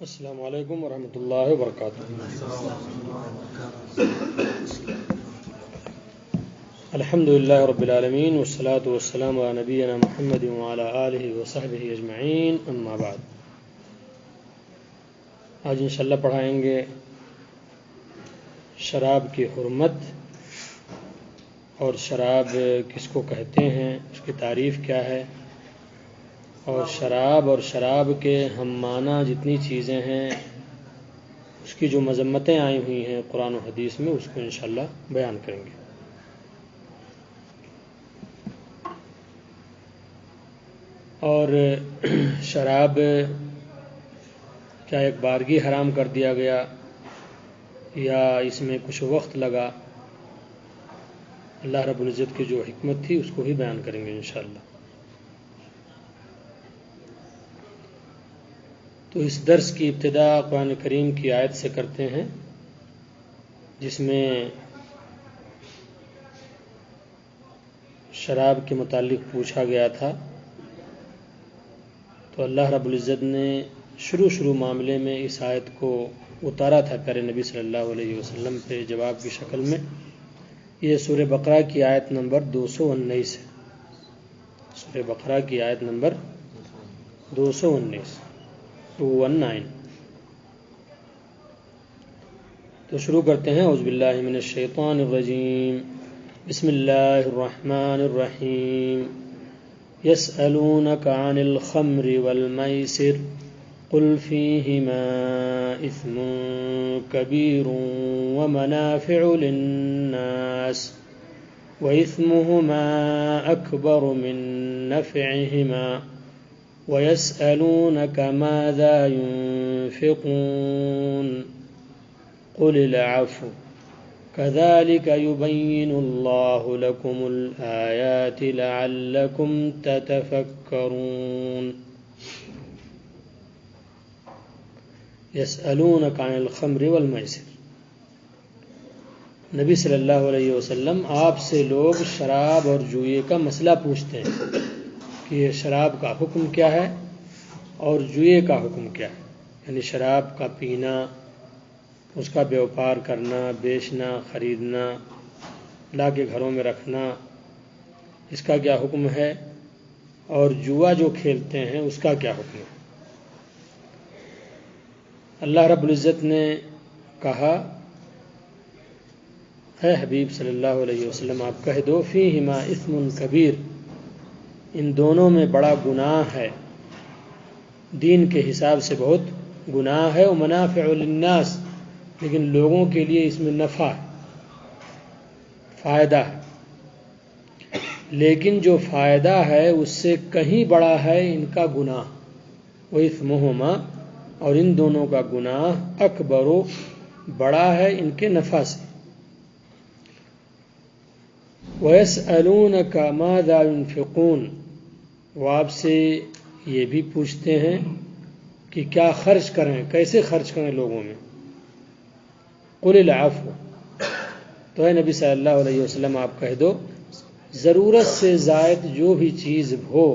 السلام علیکم ورحمۃ اللہ وبرکاتہ۔ الحمد للہ رب العالمین والصلاة والسلام علی نبینا محمد وعلی آلہ وصحبہ اجمعین، اما بعد۔ آج انشاءاللہ پڑھائیں گے شراب کی حرمت اور شراب کس کو کہتے ہیں، اس کی تعریف کیا ہے، اور شراب کے ہم معنی جتنی چیزیں ہیں اس کی جو مذمتیں آئی ہوئی ہیں قرآن و حدیث میں، اس کو انشاءاللہ بیان کریں گے۔ اور شراب کیا ایک بارگی حرام کر دیا گیا یا اس میں کچھ وقت لگا، اللہ رب العزت کی جو حکمت تھی اس کو ہی بیان کریں گے انشاءاللہ۔ تو اس درس کی ابتدا قرآن کریم کی آیت سے کرتے ہیں جس میں شراب کے متعلق پوچھا گیا تھا، تو اللہ رب العزت نے شروع معاملے میں اس آیت کو اتارا تھا پیارے نبی صلی اللہ علیہ وسلم پہ جواب کی شکل میں۔ یہ سورہ بقرہ کی آیت نمبر 219 ہے، سورہ بقرہ کی آیت نمبر 219 تو شروع کرتے ہیں۔ اعوذ باللہ من الشیطان الرجیم، بسم اللہ الرحمن الرحیم۔ یسألونک عن الخمر والمیسر قل فیہما اثم کبیر ومنافع للناس وإثمهما أكبر من نفعهما ويسألونك ماذا ينفقون قل العفو كذلك يبين الله لكم الآيات لعلكم تتفكرون۔ يسألونك عن الخمر والميسر، نبی صلی اللہ علیہ وسلم آپ سے لوگ شراب اور جوئے کا مسئلہ پوچھتے ہیں کہ یہ شراب کا حکم کیا ہے اور جوئے کا حکم کیا ہے، یعنی شراب کا پینا، اس کا بیوپار کرنا، بیچنا، خریدنا، لا کے گھروں میں رکھنا، اس کا کیا حکم ہے، اور جوا جو کھیلتے ہیں اس کا کیا حکم ہے۔ اللہ رب العزت نے کہا، اے حبیب صلی اللہ علیہ وسلم آپ کہہ دو، فیہما اثم کبیر، ان دونوں میں بڑا گناہ ہے، دین کے حساب سے بہت گناہ ہے، ومنافع للناس، لیکن لوگوں کے لیے اس میں نفع ہے، فائدہ ہے، لیکن جو فائدہ ہے اس سے کہیں بڑا ہے ان کا گناہ، وَإِثْمُهُمَا، اور ان دونوں کا گناہ، اکبر، بڑا ہے ان کے نفع سے۔ وَيَسْأَلُونَكَ مَاذَا يُنْفِقُونَ، وہ آپ سے یہ بھی پوچھتے ہیں کہ کیا خرچ کریں، کیسے خرچ کریں لوگوں میں۔ قُلِ الْعَفْوَ، تو اے نبی صلی اللہ علیہ وسلم آپ کہہ دو، ضرورت سے زائد جو بھی چیز ہو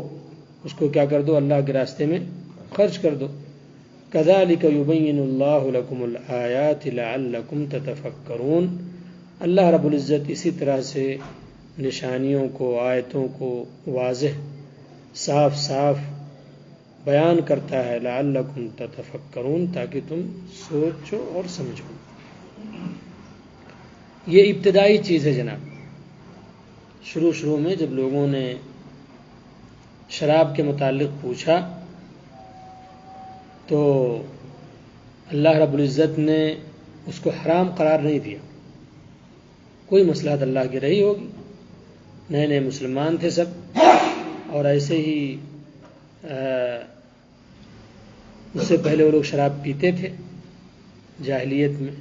اس کو کیا کر دو، اللہ کے راستے میں خرچ کر دو۔ كَذَلِكَ يُبَيِّنُ اللَّهُ لَكُمُ الْآيَاتِ لَعَلَّكُمْ تَتَفَكَّرُونَ، اللہ رب العزت اسی طرح سے نشانیوں کو، آیتوں کو واضح صاف بیان کرتا ہے، لعلکم تتفکرون، تاکہ تم سوچو اور سمجھو۔ یہ ابتدائی چیز ہے جناب۔ شروع میں جب لوگوں نے شراب کے متعلق پوچھا تو اللہ رب العزت نے اس کو حرام قرار نہیں دیا، کوئی مصلحت اللہ کی رہی ہوگی، نئے مسلمان تھے سب، اور ایسے ہی اس سے پہلے وہ لوگ شراب پیتے تھے جاہلیت میں،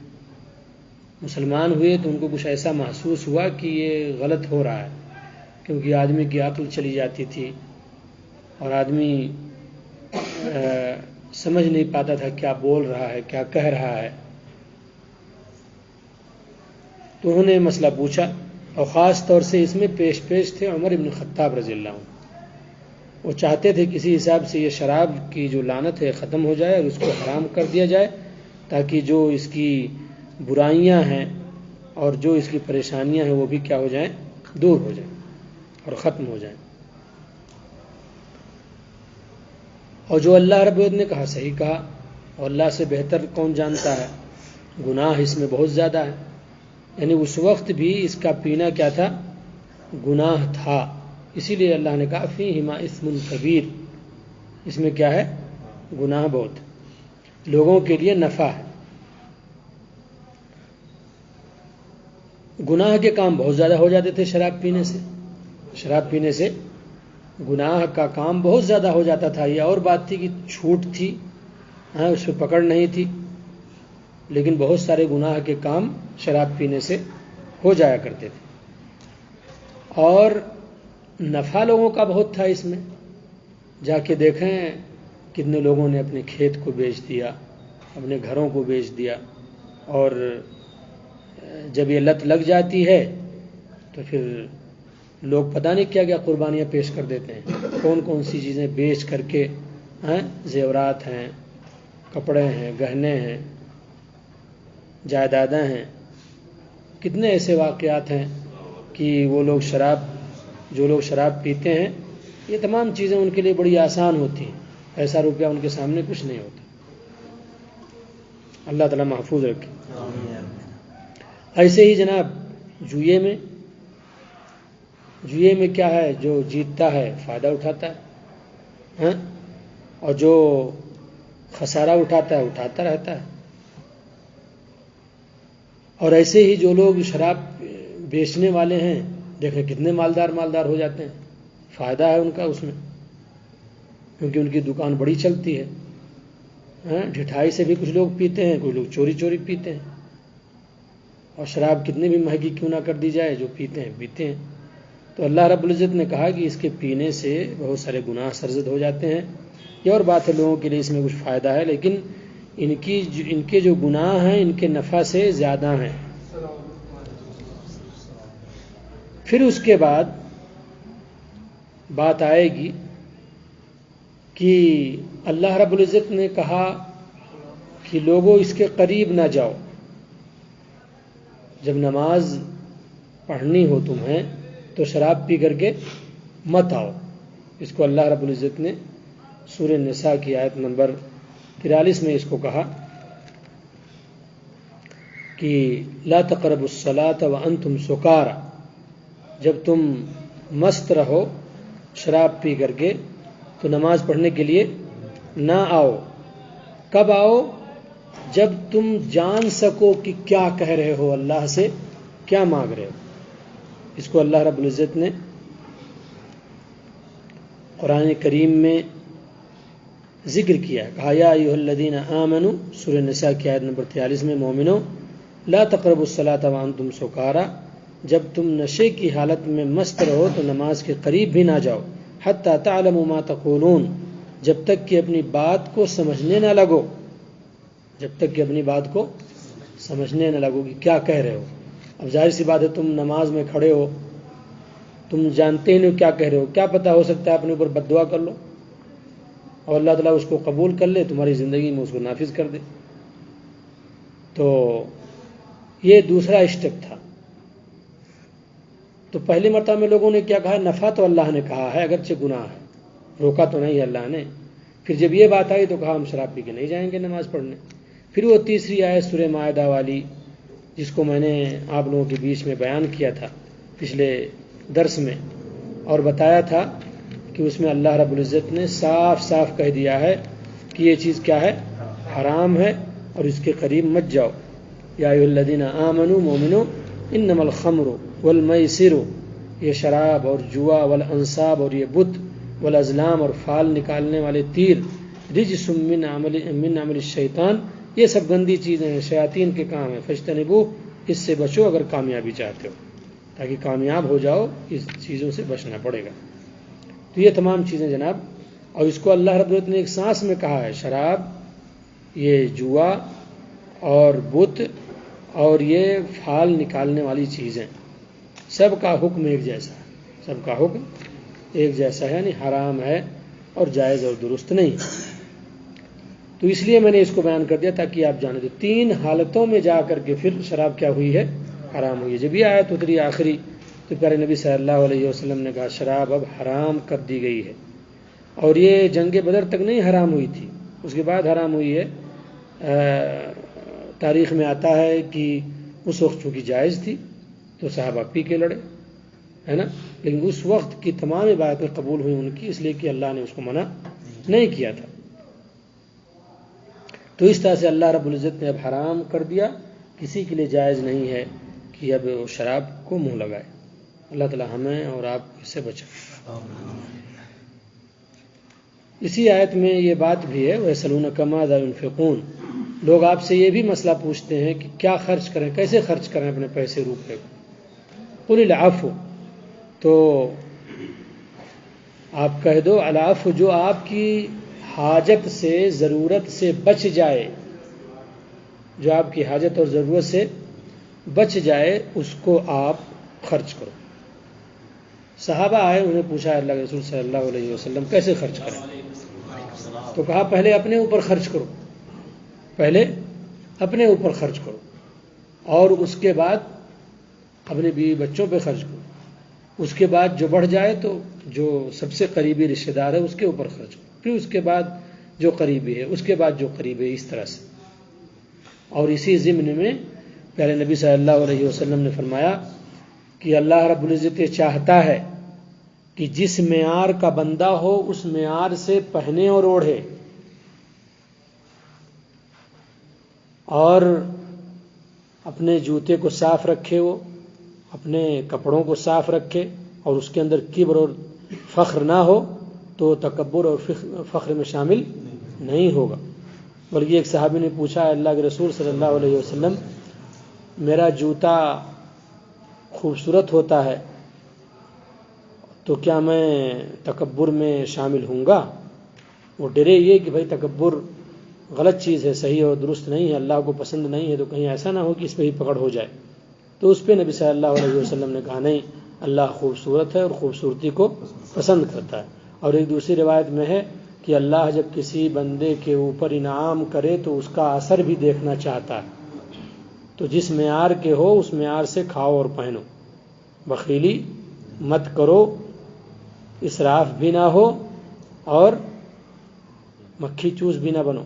مسلمان ہوئے تو ان کو کچھ ایسا محسوس ہوا کہ یہ غلط ہو رہا ہے، کیونکہ آدمی کی عقل چلی جاتی تھی اور آدمی سمجھ نہیں پاتا تھا کیا بول رہا ہے، کیا کہہ رہا ہے۔ تو انہوں نے مسئلہ پوچھا، اور خاص طور سے اس میں پیش تھے عمر بن خطاب رضی اللہ عنہ۔ وہ چاہتے تھے کسی حساب سے یہ شراب کی جو لعنت ہے ختم ہو جائے اور اس کو حرام کر دیا جائے، تاکہ جو اس کی برائیاں ہیں اور جو اس کی پریشانیاں ہیں وہ بھی کیا ہو جائیں، دور ہو جائیں اور ختم ہو جائیں۔ اور جو اللہ رب العزت نے کہا صحیح کہا، اور اللہ سے بہتر کون جانتا ہے، گناہ اس میں بہت زیادہ ہے۔ یعنی اس وقت بھی اس کا پینا کیا تھا، گناہ تھا، اسی لیے اللہ نے کہا فیہما اثم کبیر، اس میں کیا ہے، گناہ بہت، لوگوں کے لیے نفع ہے۔ گناہ کے کام بہت زیادہ ہو جاتے تھے شراب پینے سے، شراب پینے سے گناہ کا کام بہت زیادہ ہو جاتا تھا۔ یہ اور بات تھی کہ چھوٹ تھی، اس پہ پکڑ نہیں تھی، لیکن بہت سارے گناہ کے کام شراب پینے سے ہو جایا کرتے تھے، اور نفع لوگوں کا بہت تھا اس میں۔ جا کے دیکھیں کتنے لوگوں نے اپنے کھیت کو بیچ دیا، اپنے گھروں کو بیچ دیا، اور جب یہ لت لگ جاتی ہے تو پھر لوگ پتہ نہیں کیا کیا قربانیاں پیش کر دیتے ہیں، کون کون سی چیزیں بیچ کر کے، زیورات ہیں، کپڑے ہیں، گہنے ہیں، جائیدادیں ہیں۔ کتنے ایسے واقعات ہیں کہ وہ لوگ جو لوگ شراب پیتے ہیں، یہ تمام چیزیں ان کے لیے بڑی آسان ہوتی ہیں، پیسہ روپیہ ان کے سامنے کچھ نہیں ہوتا۔ اللہ تعالیٰ محفوظ رکھے۔ ایسے ہی جناب جوئے میں کیا ہے، جو جیتتا ہے فائدہ اٹھاتا ہے، اور جو خسارہ اٹھاتا ہے اٹھاتا رہتا ہے۔ اور ایسے ہی جو لوگ شراب بیچنے والے ہیں، دیکھیں کتنے مالدار ہو جاتے ہیں، فائدہ ہے ان کا اس میں، کیونکہ ان کی دکان بڑی چلتی ہے۔ ڈھٹائی سے بھی کچھ لوگ پیتے ہیں، کچھ لوگ چوری پیتے ہیں، اور شراب کتنی بھی مہنگی کیوں نہ کر دی جائے، جو پیتے ہیں۔ تو اللہ رب العزت نے کہا کہ اس کے پینے سے بہت سارے گناہ سرزد ہو جاتے ہیں۔ یہ اور بات ہے لوگوں کے لیے اس میں کچھ فائدہ ہے، لیکن ان کے جو گناہ ہیں ان کے نفع سے زیادہ ہیں۔ پھر اس کے بعد بات آئے گی کہ اللہ رب العزت نے کہا کہ لوگوں اس کے قریب نہ جاؤ، جب نماز پڑھنی ہو تمہیں تو شراب پی کر کے مت آؤ۔ اس کو اللہ رب العزت نے سورہ نساء کی آیت نمبر 43 میں اس کو کہا کہ لا تقربوا الصلاۃ وانتم سکارى، جب تم مست رہو شراب پی کر کے تو نماز پڑھنے کے لیے نہ آؤ۔ کب آؤ؟ جب تم جان سکو کہ کیا کہہ رہے ہو، اللہ سے کیا مانگ رہے ہو۔ اس کو اللہ رب العزت نے قرآن کریم میں ذکر کیا ہے، کہا یا ایھا الذین آمنوا، سورہ نساء کی آیت نمبر 43 میں، مومنو لا تقربوا الصلاۃ وانتم سکارى، جب تم نشے کی حالت میں مست رہو تو نماز کے قریب بھی نہ جاؤ، حتی تعلموا ما تقولون، جب تک کہ اپنی بات کو سمجھنے نہ لگو، جب تک کہ اپنی بات کو سمجھنے نہ لگو کہ کیا کہہ رہے ہو۔ اب ظاہر سی بات ہے، تم نماز میں کھڑے ہو، تم جانتے ہی نہیں کیا کہہ رہے ہو، کیا پتہ ہو سکتا ہے اپنے اوپر بد دعا کر لو اور اللہ تعالیٰ اس کو قبول کر لے، تمہاری زندگی میں اس کو نافذ کر دے۔ تو یہ دوسرا اسٹیپ تھا۔ تو پہلی مرتبہ میں لوگوں نے کیا کہا، نفع تو اللہ نے کہا ہے اگرچہ گناہ ہے، روکا تو نہیں ہے اللہ نے۔ پھر جب یہ بات آئی تو کہا ہم شراب پی کے نہیں جائیں گے نماز پڑھنے۔ پھر وہ تیسری آیت سورہ مائدہ والی، جس کو میں نے آپ لوگوں کے بیچ میں بیان کیا تھا پچھلے درس میں، اور بتایا تھا کہ اس میں اللہ رب العزت نے صاف صاف کہہ دیا ہے کہ یہ چیز کیا ہے، حرام ہے، اور اس کے قریب مت جاؤ۔ یا ایھا الذین آمنوا، مومنو انما الخمر والمیسر، یہ شراب اور جوا، والانصاب، اور یہ بت، والازلام، اور فال نکالنے والے تیر، رجس من عمل الشیطان، یہ سب گندی چیزیں ہیں، شیاطین کے کام ہیں، فاجتنبوہ، اس سے بچو اگر کامیابی چاہتے ہو، تاکہ کامیاب ہو جاؤ اس چیزوں سے بچنا پڑے گا۔ تو یہ تمام چیزیں جناب، اور اس کو اللہ رب العزت نے ایک سانس میں کہا ہے، شراب، یہ جوا اور بت اور یہ پھال نکالنے والی چیزیں، سب کا حکم ایک جیسا ہے، سب کا حکم ایک جیسا ہے، یعنی حرام ہے اور جائز اور درست نہیں. تو اس لیے میں نے اس کو بیان کر دیا تاکہ آپ جانیں. تو 3 حالتوں میں جا کر کے پھر شراب کیا ہوئی ہے؟ حرام ہوئی ہے. جب یہ آیت اتری آخری تو پیارے نبی صلی اللہ علیہ وسلم نے کہا شراب اب حرام کر دی گئی ہے. اور یہ جنگ بدر تک نہیں حرام ہوئی تھی، اس کے بعد حرام ہوئی ہے. تاریخ میں آتا ہے کہ اس وقت چونکہ جائز تھی تو صحابہ پی کے لڑے، ہے نا، لیکن اس وقت کی تمام عبادتیں قبول ہوئی ان کی، اس لیے کہ اللہ نے اس کو منع نہیں کیا تھا. تو اس طرح سے اللہ رب العزت نے اب حرام کر دیا، کسی کے لیے جائز نہیں ہے کہ اب شراب کو منہ لگائے. اللہ تعالی ہمیں اور آپ کو اس سے بچائے. اسی آیت میں یہ بات بھی ہے وَيَسْأَلُونَكَ مَاذَا يُنْفِقُونَ. لوگ آپ سے یہ بھی مسئلہ پوچھتے ہیں کہ کیا خرچ کریں، کیسے خرچ کریں اپنے پیسے روپے کو. قُلِ الْعَفْوَ، تو آپ کہہ دو العفو، جو آپ کی حاجت سے ضرورت سے بچ جائے، جو آپ کی حاجت اور ضرورت سے بچ جائے اس کو آپ خرچ کرو. صحابہ آئے، انہیں پوچھا اللہ کے رسول صلی اللہ علیہ وسلم کیسے خرچ کریں؟ تو کہا پہلے اپنے اوپر خرچ کرو، پہلے اپنے اوپر خرچ کرو، اور اس کے بعد اپنے بیوی بچوں پہ خرچ کرو. اس کے بعد جو بڑھ جائے تو جو سب سے قریبی رشتہ دار ہے اس کے اوپر خرچ کرو، پھر اس کے بعد جو قریبی ہے، اس کے بعد جو قریبی ہے، اس طرح سے. اور اسی ضمن میں پیارے نبی صلی اللہ علیہ وسلم نے فرمایا کہ اللہ رب العزت چاہتا ہے کہ جس معیار کا بندہ ہو اس معیار سے پہنے اور اوڑھے، اور اپنے جوتے کو صاف رکھے، وہ اپنے کپڑوں کو صاف رکھے، اور اس کے اندر کبر اور فخر نہ ہو، تو تکبر اور فخر میں شامل نہیں ہوگا. بلکہ ایک صحابی نے پوچھا اللہ کے رسول صلی اللہ علیہ وسلم، میرا جوتا خوبصورت ہوتا ہے تو کیا میں تکبر میں شامل ہوں گا؟ وہ ڈرے یہ کہ بھائی تکبر غلط چیز ہے، صحیح اور درست نہیں ہے، اللہ کو پسند نہیں ہے، تو کہیں ایسا نہ ہو کہ اس پہ ہی پکڑ ہو جائے. تو اس پہ نبی صلی اللہ علیہ وسلم نے کہا نہیں، اللہ خوبصورت ہے اور خوبصورتی کو پسند کرتا ہے. اور ایک دوسری روایت میں ہے کہ اللہ جب کسی بندے کے اوپر انعام کرے تو اس کا اثر بھی دیکھنا چاہتا ہے. تو جس معیار کے ہو اس معیار سے کھاؤ اور پہنو، بخیلی مت کرو، اسراف بھی نہ ہو اور مکھی چوس بھی نہ بنو.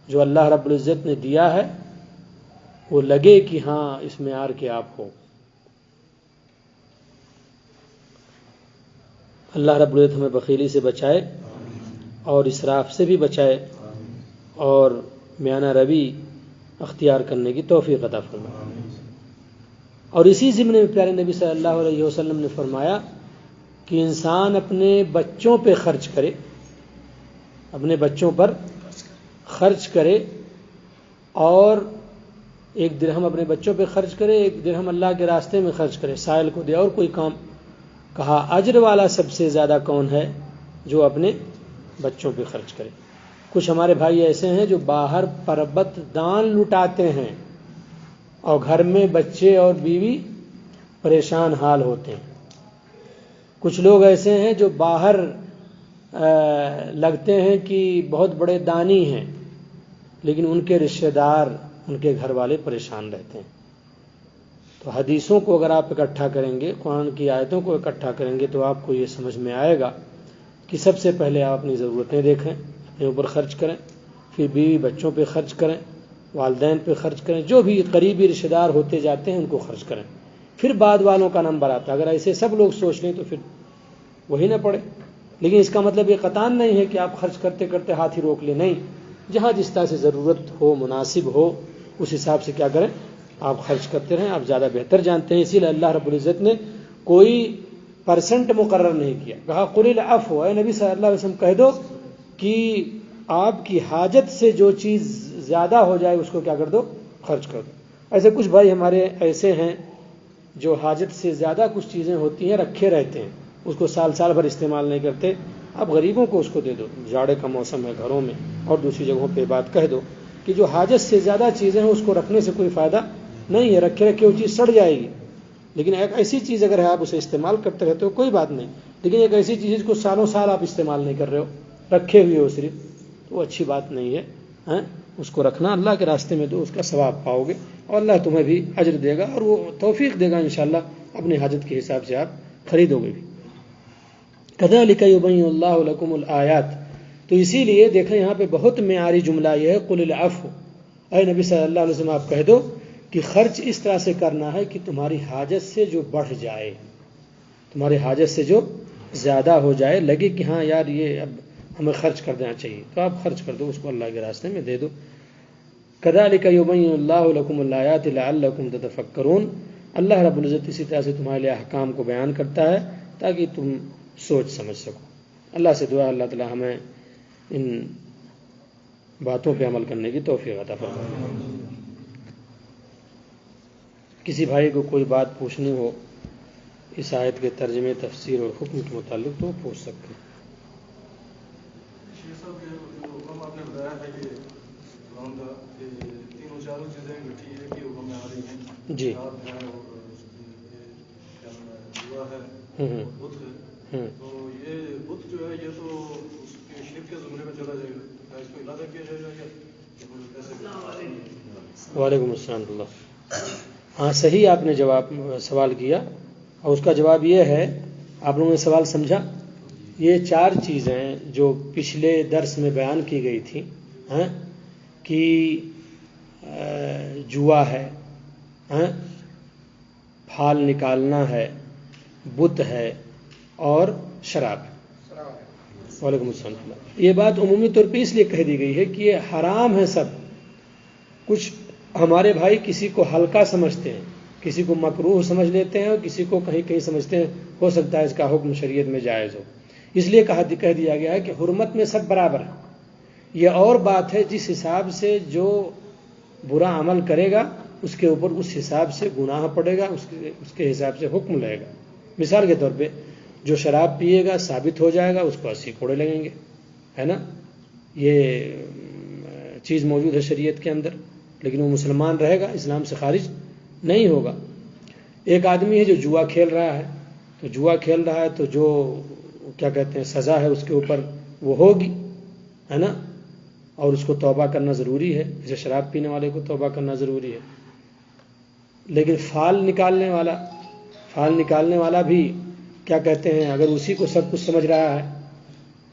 جو اللہ رب العزت نے دیا ہے وہ لگے کہ ہاں اس معیار کے آپ ہو. اللہ رب العزت ہمیں بخیلی سے بچائے اور اسراف سے بھی بچائے اور میانہ روی اختیار کرنے کی توفیق عطا فرمائے. اور اسی ضمن میں پیارے نبی صلی اللہ علیہ وسلم نے فرمایا کہ انسان اپنے بچوں پہ خرچ کرے، اپنے بچوں پر خرچ کرے، اور 1 درہم اپنے بچوں پہ خرچ کرے، 1 درہم اللہ کے راستے میں خرچ کرے، سائل کو دے اور کوئی کام. کہا اجر والا سب سے زیادہ کون ہے؟ جو اپنے بچوں پہ خرچ کرے. کچھ ہمارے بھائی ایسے ہیں جو باہر پربت دان لٹاتے ہیں اور گھر میں بچے اور بیوی پریشان حال ہوتے ہیں. کچھ لوگ ایسے ہیں جو باہر لگتے ہیں کہ بہت بڑے دانی ہیں، لیکن ان کے رشتہ دار، ان کے گھر والے پریشان رہتے ہیں. تو حدیثوں کو اگر آپ اکٹھا کریں گے، قرآن کی آیتوں کو اکٹھا کریں گے، تو آپ کو یہ سمجھ میں آئے گا کہ سب سے پہلے آپ اپنی ضرورتیں دیکھیں، اپنے اوپر خرچ کریں، پھر بیوی بچوں پہ خرچ کریں، والدین پہ خرچ کریں، جو بھی قریبی رشتہ دار ہوتے جاتے ہیں ان کو خرچ کریں، پھر بعد والوں کا نمبر آتا ہے. اگر ایسے سب لوگ سوچ لیں تو پھر وہی نہ پڑے. لیکن اس کا مطلب یہ قطعاً نہیں ہے کہ آپ خرچ کرتے کرتے ہاتھ ہی روک لیں. نہیں، جہاں جس طرح سے ضرورت ہو، مناسب ہو، اس حساب سے کیا کریں، آپ خرچ کرتے رہیں. آپ زیادہ بہتر جانتے ہیں. اسی لیے اللہ رب العزت نے کوئی پرسنٹ مقرر نہیں کیا. کہا قُلِ الْعَفْوَ، اے نبی صلی اللہ علیہ وسلم کہہ دو کہ آپ کی حاجت سے جو چیز زیادہ ہو جائے اس کو کیا کر دو، خرچ کر دو. ایسے کچھ بھائی ہمارے ایسے ہیں جو حاجت سے زیادہ کچھ چیزیں ہوتی ہیں رکھے رہتے ہیں، اس کو سال سال بھر استعمال نہیں کرتے. آپ غریبوں کو اس کو دے دو، جاڑے کا موسم ہے گھروں میں، اور دوسری جگہوں پہ بات کہہ دو کہ جو حاجت سے زیادہ چیزیں ہیں اس کو رکھنے سے کوئی فائدہ نہیں ہے. رکھے رکھے وہ چیز سڑ جائے گی. لیکن ایک ایسی چیز اگر ہے آپ اسے استعمال کرتے رہتے ہو کوئی بات نہیں، لیکن ایک ایسی چیز کو سالوں سال آپ استعمال نہیں کر رہے ہو، رکھے ہوئے ہو صرف، تو وہ اچھی بات نہیں ہے۔ اس کو رکھنا اللہ کے راستے میں، تو اس کا ثواب پاؤ گے اور اللہ تمہیں بھی اجر دے گا اور وہ توفیق دے گا انشاءاللہ، اپنی حاجت کے حساب سے آپ خریدو گے بھی۔ کذالک یبین اللہ لکم الآیات، تو اسی لیے دیکھیں یہاں پہ بہت معیاری جملہ یہ ہے، قل العفو، اے نبی صلی اللہ علیہ وسلم آپ کہہ دو کہ خرچ اس طرح سے کرنا ہے کہ تمہاری حاجت سے جو بڑھ جائے، تمہاری حاجت سے جو زیادہ ہو جائے، لگے کہ ہاں یار یہ اب ہمیں خرچ کر دینا چاہیے، تو آپ خرچ کر دو، اس کو اللہ کے راستے میں دے دو۔ کذالک یبین اللہ لکم الآیات لعلکم تتفکرون، اللہ رب العزت اسی طرح سے تمہارے لیے احکام کو بیان کرتا ہے تاکہ تم سوچ سمجھ سکو۔ اللہ سے دعا اللہ تعالی ہمیں ان باتوں پہ عمل کرنے کی توفیق عطا فرمائے۔ کسی بھائی کو کوئی بات پوچھنی ہو اس آیت کے ترجمے، تفسیر اور حکم کے متعلق تو وہ پوچھ سکتے ہیں۔ آپ نے بتایا ہے کہ تینوں چاروں چیزیں مٹی ہے کہ حکم میں آ رہی ہیں، جی دعا ہے، بت ہے، تو یہ بت جو ہے یہ تو اس کے شرک کے زمرے میں چلا جائے گا، اس کو ارادہ کیا جائے گا کیسے؟ وعلیکم السلام اللہ۔ ہاں صحیح آپ نے سوال کیا، اور اس کا جواب یہ ہے، آپ لوگوں نے سوال سمجھا، یہ چار چیزیں جو پچھلے درس میں بیان کی گئی تھی کہ جوا ہے، پھال نکالنا ہے، بت ہے اور شراب ہے۔ وعلیکم السلام۔ یہ بات عمومی طور پہ اس لیے کہہ دی گئی ہے کہ یہ حرام ہے سب کچھ۔ ہمارے بھائی کسی کو ہلکا سمجھتے ہیں، کسی کو مکروہ سمجھ لیتے ہیں، اور کسی کو کہیں کہیں سمجھتے ہیں ہو سکتا ہے اس کا حکم شریعت میں جائز ہو، اس لیے کہہ دیا گیا ہے کہ حرمت میں سب برابر ہیں۔ یہ اور بات ہے جس حساب سے جو برا عمل کرے گا اس کے اوپر اس حساب سے گناہ پڑے گا، اس کے حساب سے حکم لگے گا۔ مثال کے طور پہ جو شراب پیے گا ثابت ہو جائے گا اس کو 80 کوڑے لگیں گے، ہے نا، یہ چیز موجود ہے شریعت کے اندر، لیکن وہ مسلمان رہے گا، اسلام سے خارج نہیں ہوگا۔ ایک آدمی ہے جو جوا کھیل رہا ہے، تو جوا کھیل رہا ہے تو جو کیا کہتے ہیں سزا ہے اس کے اوپر وہ ہوگی، ہے نا، اور اس کو توبہ کرنا ضروری ہے، جیسے شراب پینے والے کو توبہ کرنا ضروری ہے۔ لیکن پھال نکالنے والا بھی کیا کہتے ہیں اگر اسی کو سب کچھ سمجھ رہا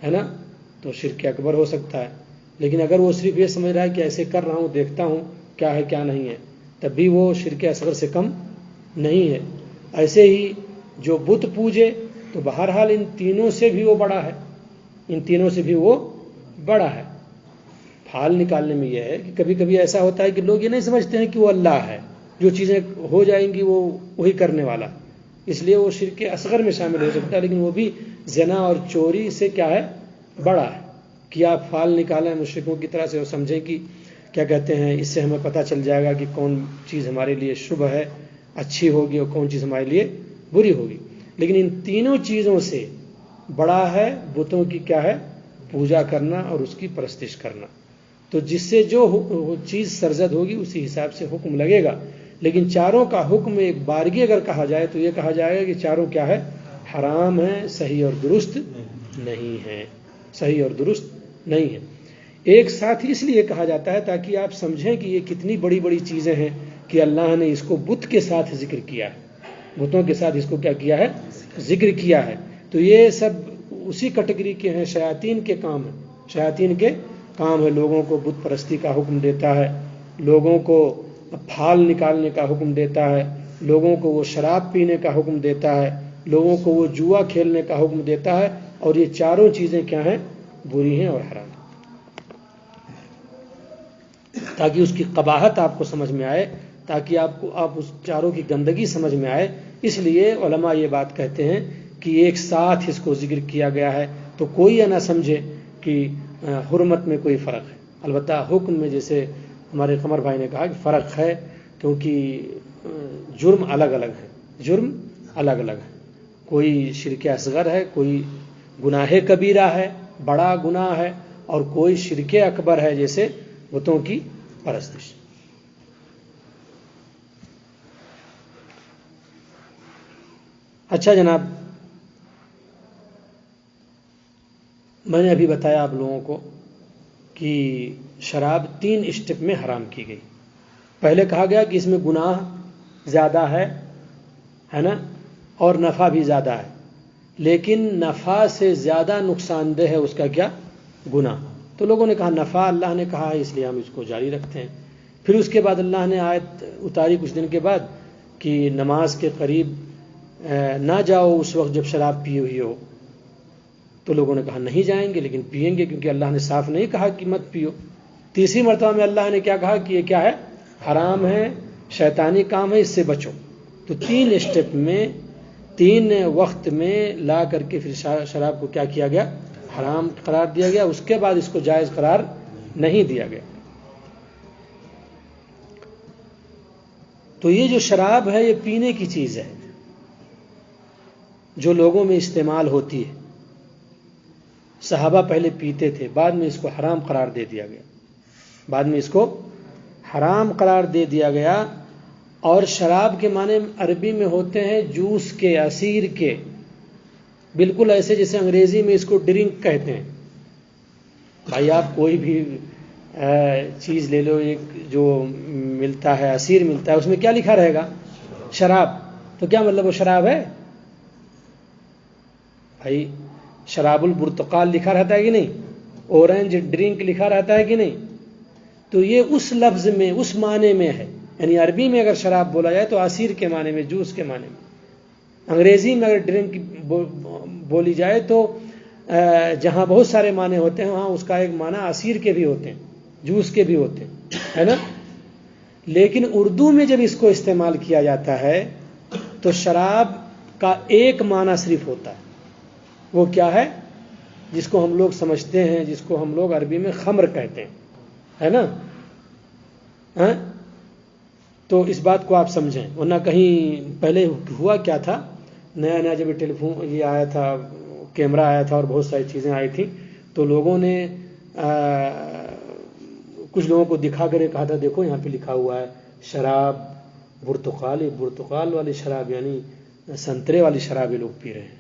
ہے نا، تو شرک اکبر ہو سکتا ہے۔ لیکن اگر وہ صرف یہ سمجھ رہا ہے کہ ایسے کر رہا ہوں دیکھتا ہوں کیا ہے کیا نہیں ہے، تب بھی وہ شرک اصغر سے کم نہیں ہے۔ ایسے ہی جو بت پوجے تو بہرحال ان تینوں سے بھی وہ بڑا ہے، ان تینوں سے بھی وہ بڑا ہے۔ پھال نکالنے میں یہ ہے کہ کبھی کبھی ایسا ہوتا ہے کہ لوگ یہ نہیں سمجھتے ہیں کہ وہ اللہ ہے، جو چیزیں ہو جائیں گی وہ وہی کرنے والا، اس لیے وہ شرک اصغر میں شامل ہو سکتا ہے، لیکن وہ بھی زنا اور چوری سے کیا ہے بڑا ہے۔ کہ آپ پھال نکالیں مشرکوں کی طرح سے اور سمجھیں کہ کیا کہتے ہیں اس سے ہمیں پتہ چل جائے گا کہ کون چیز ہمارے لیے شبہ ہے، اچھی ہوگی، اور کون چیز ہمارے لیے بری ہوگی۔ لیکن ان تینوں چیزوں سے بڑا ہے بتوں کی کیا ہے پوجا کرنا اور اس کی پرستش کرنا۔ تو جس سے جو چیز سرزد ہوگی اسی حساب سے حکم لگے گا، لیکن چاروں کا حکم ایک بارگی اگر کہا جائے تو یہ کہا جائے گا کہ چاروں کیا ہے حرام ہیں، صحیح اور درست نہیں ہے، صحیح اور درست نہیں ہے۔ ایک ساتھ اس لیے کہا جاتا ہے تاکہ آپ سمجھیں کہ یہ کتنی بڑی بڑی چیزیں ہیں کہ اللہ نے اس کو بت کے ساتھ ذکر کیا ہے، بتوں کے ساتھ اس کو کیا کیا ہے ذکر کیا ہے۔ تو یہ سب اسی کیٹیگری کے ہیں، شیاطین کے کام ہیں، شیاطین کے کام ہے، لوگوں کو بت پرستی کا حکم دیتا ہے، لوگوں کو پھال نکالنے کا حکم دیتا ہے، لوگوں کو وہ شراب پینے کا حکم دیتا ہے، لوگوں کو وہ جوا کھیلنے کا حکم دیتا ہے، اور یہ چاروں چیزیں کیا ہیں بری ہیں اور حرام ہیں۔ تاکہ اس کی قباحت آپ کو سمجھ میں آئے، تاکہ آپ اس چاروں کی گندگی سمجھ میں آئے، اس لیے علماء یہ بات کہتے ہیں کہ ایک ساتھ اس کو ذکر کیا گیا ہے، تو کوئی یہ نہ سمجھے کہ حرمت میں کوئی فرق ہے۔ البتہ حکم میں جیسے ہمارے قمر بھائی نے کہا کہ فرق ہے، کیونکہ جرم الگ الگ ہے، جرم الگ الگ ہے، کوئی شرک اصغر ہے، کوئی گناہ کبیرہ ہے، بڑا گناہ ہے، اور کوئی شرک اکبر ہے جیسے بتوں کی پرستش۔ اچھا جناب، میں نے ابھی بتایا آپ لوگوں کو کہ شراب 3 اسٹیپ میں حرام کی گئی. پہلے کہا گیا کہ اس میں گناہ زیادہ ہے نا، اور نفع بھی زیادہ ہے، لیکن نفع سے زیادہ نقصان دہ ہے اس کا کیا؟ گناہ. تو لوگوں نے کہا نفع اللہ نے کہا ہے اس لیے ہم اس کو جاری رکھتے ہیں. پھر اس کے بعد اللہ نے آیت اتاری کچھ دن کے بعد کہ نماز کے قریب نہ جاؤ اس وقت جب شراب پی ہوئی ہو. تو لوگوں نے کہا نہیں جائیں گے، لیکن پئیں گے، کیونکہ اللہ نے صاف نہیں کہا کہ مت پیو. تیسری مرتبہ میں اللہ نے کیا کہا کہ یہ کیا ہے؟ حرام ہے، شیطانی کام ہے، اس سے بچو. تو 3 اسٹیپ میں 3 وقت میں لا کر کے پھر شراب کو کیا کیا گیا؟ حرام قرار دیا گیا. اس کے بعد اس کو جائز قرار نہیں دیا گیا. تو یہ جو شراب ہے یہ پینے کی چیز ہے جو لوگوں میں استعمال ہوتی ہے. صحابہ پہلے پیتے تھے، بعد میں اس کو حرام قرار دے دیا گیا. بعد میں اس کو حرام قرار دے دیا گیا. اور شراب کے معنی عربی میں ہوتے ہیں جوس کے، عصیر کے، بالکل ایسے جیسے انگریزی میں اس کو ڈرنک کہتے ہیں. بھائی آپ کوئی بھی چیز لے لو، ایک جو ملتا ہے عصیر ملتا ہے، اس میں کیا لکھا رہے گا؟ شراب. تو کیا مطلب وہ شراب ہے؟ بھائی شراب البرتقال لکھا رہتا ہے کہ نہیں؟ اورنج ڈرنک لکھا رہتا ہے کہ نہیں؟ تو یہ اس لفظ میں، اس معنی میں ہے. یعنی عربی میں اگر شراب بولا جائے تو عصیر کے معنی میں، جوس کے معنی میں. انگریزی میں اگر ڈرنک بولی جائے تو جہاں بہت سارے معنی ہوتے ہیں وہاں اس کا ایک معنی عصیر کے بھی ہوتے ہیں، جوس کے بھی ہوتے ہیں، ہے نا. لیکن اردو میں جب اس کو استعمال کیا جاتا ہے تو شراب کا ایک معنی صرف ہوتا ہے. وہ کیا ہے؟ جس کو ہم لوگ سمجھتے ہیں، جس کو ہم لوگ عربی میں خمر کہتے ہیں، ہے نا. تو اس بات کو آپ سمجھیں، ورنہ کہیں پہلے ہوا کیا تھا، نیا نیا جب ٹیلی فون یہ آیا تھا، کیمرہ آیا تھا اور بہت ساری چیزیں آئی تھیں، تو لوگوں نے کچھ لوگوں کو دکھا کر کہا تھا دیکھو یہاں پہ لکھا ہوا ہے شراب برتقال. برتقال والی شراب یعنی سنترے والی شراب یہ لوگ پی رہے ہیں.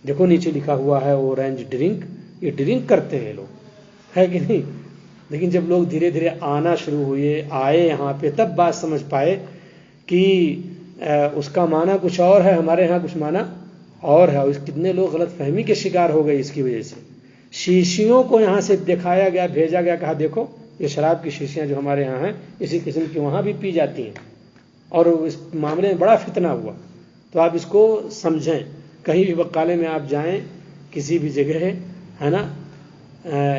دیکھو نیچے لکھا ہوا ہے اورنج ڈرنک. یہ ڈرنک کرتے ہیں لوگ، ہے کہ نہیں؟ لیکن جب لوگ دھیرے دھیرے آنا شروع ہوئے، آئے یہاں پہ، تب بات سمجھ پائے کہ اس کا معنی کچھ اور ہے، ہمارے ہاں کچھ معنی اور ہے. اور کتنے لوگ غلط فہمی کے شکار ہو گئے اس کی وجہ سے. شیشیوں کو یہاں سے دکھایا گیا، بھیجا گیا، کہا دیکھو یہ شراب کی شیشیاں جو ہمارے ہاں ہیں اسی قسم کی وہاں بھی پی جاتی ہیں. اور اس معاملے میں بڑا فتنہ ہوا. تو آپ اس کو سمجھیں. کہیں بھی بقالے میں آپ جائیں، کسی بھی جگہ ہے نا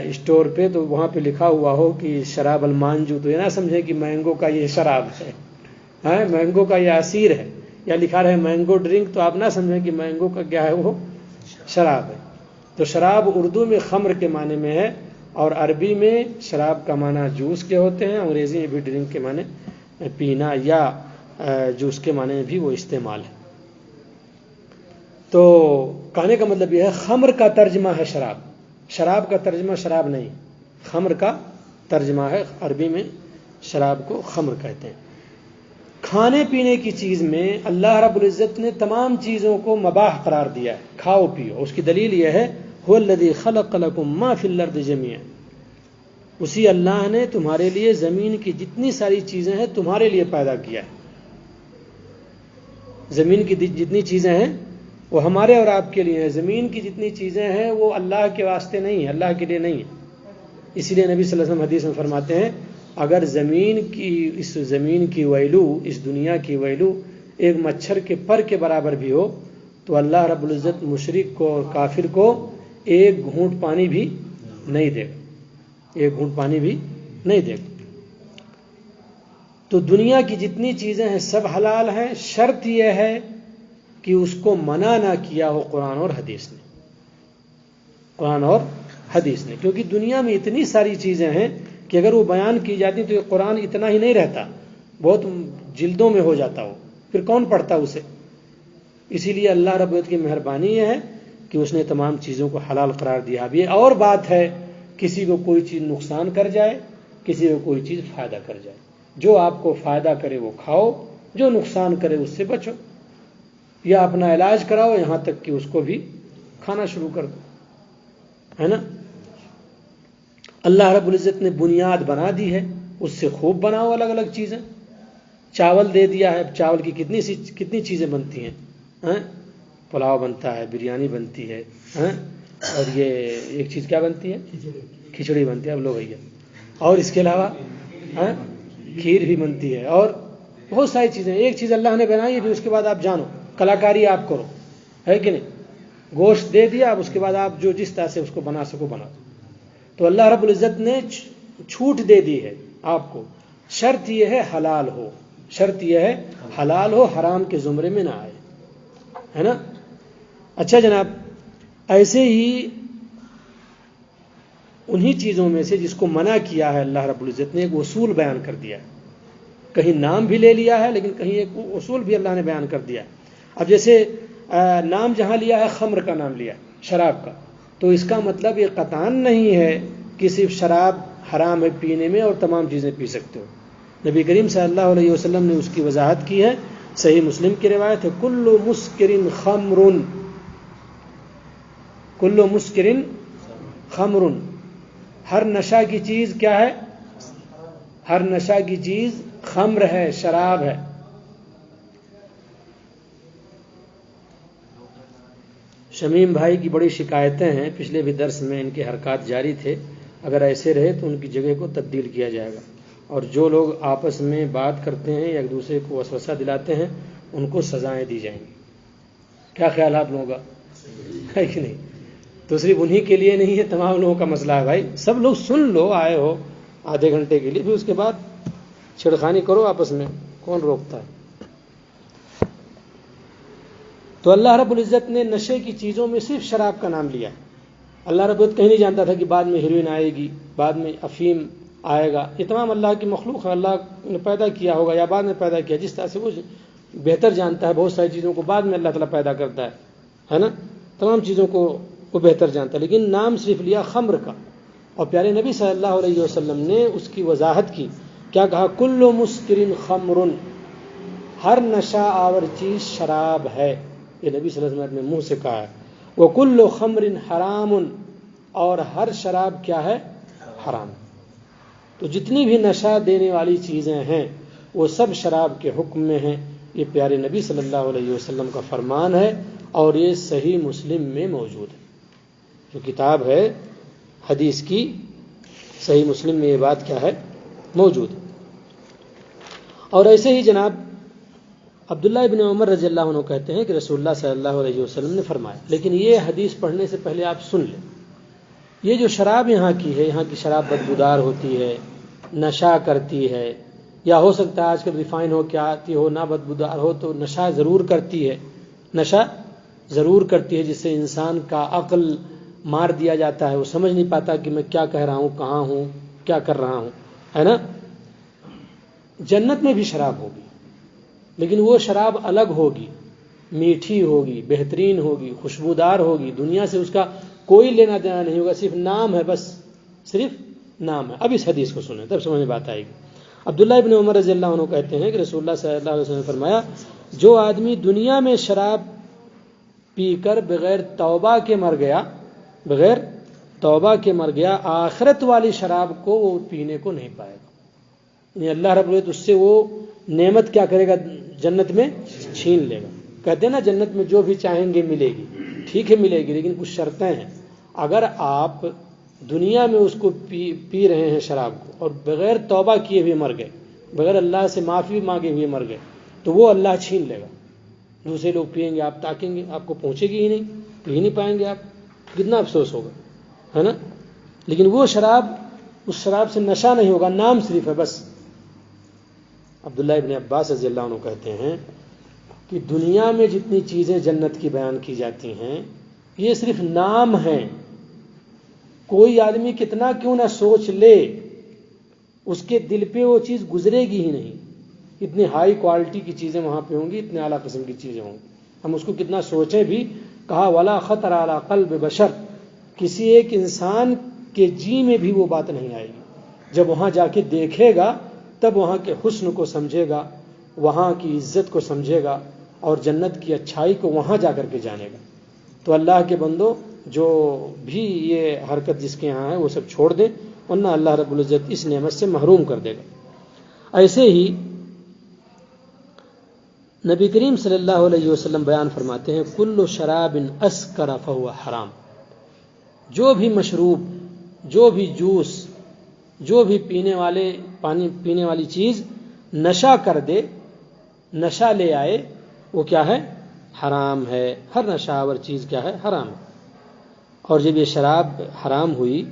اسٹور پہ، تو وہاں پہ لکھا ہوا ہو کہ شراب المانجو، تو یہ نہ سمجھیں کہ مینگو کا یہ شراب ہے، مینگو کا یہ عصیر ہے. یا لکھا رہے مینگو ڈرنک، تو آپ نہ سمجھیں کہ مینگو کا کیا ہے، وہ شراب ہے. تو شراب اردو میں خمر کے معنی میں ہے، اور عربی میں شراب کا معنی جوس کے ہوتے ہیں. انگریزی میں بھی ڈرنک کے معنی پینا یا جوس کے معنی میں بھی وہ استعمال ہے. تو کہنے کا مطلب یہ ہے خمر کا ترجمہ ہے شراب. شراب کا ترجمہ شراب نہیں، خمر کا ترجمہ ہے. عربی میں شراب کو خمر کہتے ہیں. کھانے پینے کی چیز میں اللہ رب العزت نے تمام چیزوں کو مباح قرار دیا ہے، کھاؤ پیو. اس کی دلیل یہ ہے هو الذی خلق لکم ما فی الارض جميعا. اسی اللہ نے تمہارے لیے زمین کی جتنی ساری چیزیں ہیں تمہارے لیے پیدا کیا ہے. زمین کی جتنی چیزیں ہیں وہ ہمارے اور آپ کے لیے ہیں. زمین کی جتنی چیزیں ہیں وہ اللہ کے واسطے نہیں ہیں، اللہ کے لیے نہیں ہیں. اسی لیے نبی صلی اللہ علیہ وسلم حدیث میں فرماتے ہیں اگر اس زمین کی ویلو، اس دنیا کی ویلو ایک مچھر کے پر کے برابر بھی ہو تو اللہ رب العزت مشرک کو اور کافر کو ایک گھونٹ پانی بھی نہیں دے گا، ایک گھونٹ پانی بھی نہیں دے گا. تو دنیا کی جتنی چیزیں ہیں سب حلال ہیں. شرط یہ ہے کہ اس کو منع نہ کیا ہو قرآن اور حدیث نے، قرآن اور حدیث نے. کیونکہ دنیا میں اتنی ساری چیزیں ہیں کہ اگر وہ بیان کی جاتی تو یہ قرآن اتنا ہی نہیں رہتا، بہت جلدوں میں ہو جاتا ہو، پھر کون پڑھتا اسے. اسی لیے اللہ رب العزت کی مہربانی یہ ہے کہ اس نے تمام چیزوں کو حلال قرار دیا. اب یہ اور بات ہے کسی کو کوئی چیز نقصان کر جائے، کسی کو کوئی چیز فائدہ کر جائے. جو آپ کو فائدہ کرے وہ کھاؤ، جو نقصان کرے اس سے بچو. یا اپنا علاج کراؤ یہاں تک کہ اس کو بھی کھانا شروع کر دو، ہے نا؟ اللہ رب العزت نے بنیاد بنا دی ہے، اس سے خوب بناؤ الگ الگ چیزیں. چاول دے دیا ہے، چاول کی کتنی چیزیں بنتی ہیں، پلاؤ بنتا ہے، بریانی بنتی ہے، اور یہ ایک چیز کیا بنتی ہے، کھچڑی بنتی ہے. اب لوگ بھیا، اور اس کے علاوہ کھیر بھی بنتی ہے، اور بہت ساری چیزیں. ایک چیز اللہ نے بنائی ہے، پھر اس کے بعد آپ جانو کلاکاری آپ کرو، ہے کہ نہیں؟ گوشت دے دیا، اب اس کے بعد آپ جو جس طرح سے اس کو بنا سکو بنا دو. تو اللہ رب العزت نے چھوٹ دے دی ہے آپ کو. شرط یہ ہے حلال ہو، شرط یہ ہے حلال ہو، حرام کے زمرے میں نہ آئے، ہے نا؟ اچھا جناب، ایسے ہی انہی چیزوں میں سے جس کو منع کیا ہے اللہ رب العزت نے ایک اصول بیان کر دیا ہے. کہیں نام بھی لے لیا ہے، لیکن کہیں ایک اصول بھی اللہ نے بیان کر دیا. اب جیسے نام جہاں لیا ہے، خمر کا نام لیا، شراب کا، تو اس کا مطلب یہ قطعاً نہیں ہے کہ صرف شراب حرام ہے پینے میں اور تمام چیزیں پی سکتے ہو. نبی کریم صلی اللہ علیہ وسلم نے اس کی وضاحت کی ہے. صحیح مسلم کی روایت ہے، کل مسکرن خمر، کل مسکرن خمر، ہر نشہ کی چیز کیا ہے؟ ہر نشہ کی چیز خمر ہے، شراب ہے. شمیم بھائی کی بڑی شکایتیں ہیں، پچھلے بھی درس میں ان کے حرکات جاری تھے. اگر ایسے رہے تو ان کی جگہ کو تبدیل کیا جائے گا، اور جو لوگ آپس میں بات کرتے ہیں یا ایک دوسرے کو وسوسہ دلاتے ہیں ان کو سزائیں دی جائیں گی. کیا خیال ہے آپ لوگوں کا؟ ہے کہ نہیں؟ تو صرف انہی کے لیے نہیں ہے، تمام لوگوں کا مسئلہ ہے بھائی. سب لوگ سن لو، آئے ہو آدھے گھنٹے کے لیے، پھر اس کے بعد چھڑخانی کرو آپس میں، کون روکتا ہے؟ تو اللہ رب العزت نے نشے کی چیزوں میں صرف شراب کا نام لیا. اللہ رب العزت کہیں نہیں جانتا تھا کہ بعد میں ہیروئن آئے گی، بعد میں افیم آئے گا. یہ تمام اللہ کی مخلوق ہے، اللہ نے پیدا کیا ہوگا یا بعد میں پیدا کیا، جس طرح سے وہ بہتر جانتا ہے. بہت ساری چیزوں کو بعد میں اللہ تعالیٰ پیدا کرتا ہے نا؟ تمام چیزوں کو وہ بہتر جانتا ہے، لیکن نام صرف لیا خمر کا. اور پیارے نبی صلی اللہ علیہ وسلم نے اس کی وضاحت کی. کیا کہا؟ کل مسکرن خمر، ہر نشہ آور چیز شراب ہے. یہ نبی صلی اللہ علیہ وسلم نے منہ سے کہا ہے. وَكُلُّ خَمْرٍ حَرَامٌ، اور ہر شراب کیا ہے؟ حرام. تو جتنی بھی نشہ دینے والی چیزیں ہیں وہ سب شراب کے حکم میں ہیں. یہ پیارے نبی صلی اللہ علیہ وسلم کا فرمان ہے، اور یہ صحیح مسلم میں موجود ہے. جو کتاب ہے حدیث کی، صحیح مسلم میں یہ بات کیا ہے؟ موجود ہے. اور ایسے ہی جناب عبداللہ ابن عمر رضی اللہ عنہ کہتے ہیں کہ رسول اللہ صلی اللہ علیہ وسلم نے فرمایا. لیکن یہ حدیث پڑھنے سے پہلے آپ سن لیں، یہ جو شراب یہاں کی ہے، یہاں کی شراب بدبودار ہوتی ہے، نشہ کرتی ہے، یا ہو سکتا ہے آج کل ریفائن ہو کے آتی ہو، نہ بدبودار ہو، تو نشہ ضرور کرتی ہے. نشہ ضرور کرتی ہے، جس سے انسان کا عقل مار دیا جاتا ہے. وہ سمجھ نہیں پاتا کہ میں کیا کہہ رہا ہوں، کہاں ہوں، کیا کر رہا ہوں، ہے نا؟ جنت میں بھی شراب ہوگی، لیکن وہ شراب الگ ہوگی، میٹھی ہوگی، بہترین ہوگی، خوشبودار ہوگی. دنیا سے اس کا کوئی لینا دینا نہیں ہوگا، صرف نام ہے، بس صرف نام ہے. اب اس حدیث کو سنیں تب سمجھ میں بات آئے گی. عبداللہ ابن عمر رضی اللہ عنہ کہتے ہیں کہ رسول اللہ صلی اللہ علیہ وسلم نے فرمایا، جو آدمی دنیا میں شراب پی کر بغیر توبہ کے مر گیا، بغیر توبہ کے مر گیا، آخرت والی شراب کو وہ پینے کو نہیں پائے گا. یعنی اللہ رب العزت اس سے وہ نعمت کیا کرے گا؟ جنت میں چھین لے گا. کہتے ہیں نا جنت میں جو بھی چاہیں گے ملے گی. ٹھیک ہے ملے گی، لیکن کچھ شرطیں ہیں. اگر آپ دنیا میں اس کو پی رہے ہیں شراب کو، اور بغیر توبہ کیے ہوئے مر گئے، بغیر اللہ سے معافی مانگے ہوئے مر گئے، تو وہ اللہ چھین لے گا. دوسرے لوگ پئیں گے، آپ تاکیں گے، آپ کو پہنچے گی ہی نہیں، پی نہیں پائیں گے آپ. کتنا افسوس ہوگا، ہے نا؟ لیکن وہ شراب، اس شراب سے نشہ نہیں ہوگا، نام صرف ہے بس. عبداللہ ابن عباس رضی اللہ عنہ کہتے ہیں کہ دنیا میں جتنی چیزیں جنت کی بیان کی جاتی ہیں، یہ صرف نام ہیں. کوئی آدمی کتنا کیوں نہ سوچ لے، اس کے دل پہ وہ چیز گزرے گی ہی نہیں. اتنی ہائی کوالٹی کی چیزیں وہاں پہ ہوں گی، اتنے اعلیٰ قسم کی چیزیں ہوں گی. ہم اس کو کتنا سوچیں بھی. کہا ولا خطر علی قلب بشر، کسی ایک انسان کے جی میں بھی وہ بات نہیں آئے گی. جب وہاں جا کے دیکھے گا تب وہاں کے حسن کو سمجھے گا، وہاں کی عزت کو سمجھے گا، اور جنت کی اچھائی کو وہاں جا کر کے جانے گا۔ تو اللہ کے بندو جو بھی یہ حرکت جس کے یہاں ہے وہ سب چھوڑ دیں، ورنہ اللہ رب العزت اس نعمت سے محروم کر دے گا۔ ایسے ہی نبی کریم صلی اللہ علیہ وسلم بیان فرماتے ہیں کل شراب اسکر فہو حرام، جو بھی مشروب، جو بھی جوس، جو بھی پانی پینے والی چیز نشہ کر دے، نشہ لے آئے، وہ کیا ہے؟ حرام ہے۔ ہر نشہ آور چیز کیا ہے؟ حرام ہے۔ اور جب یہ شراب حرام ہوئی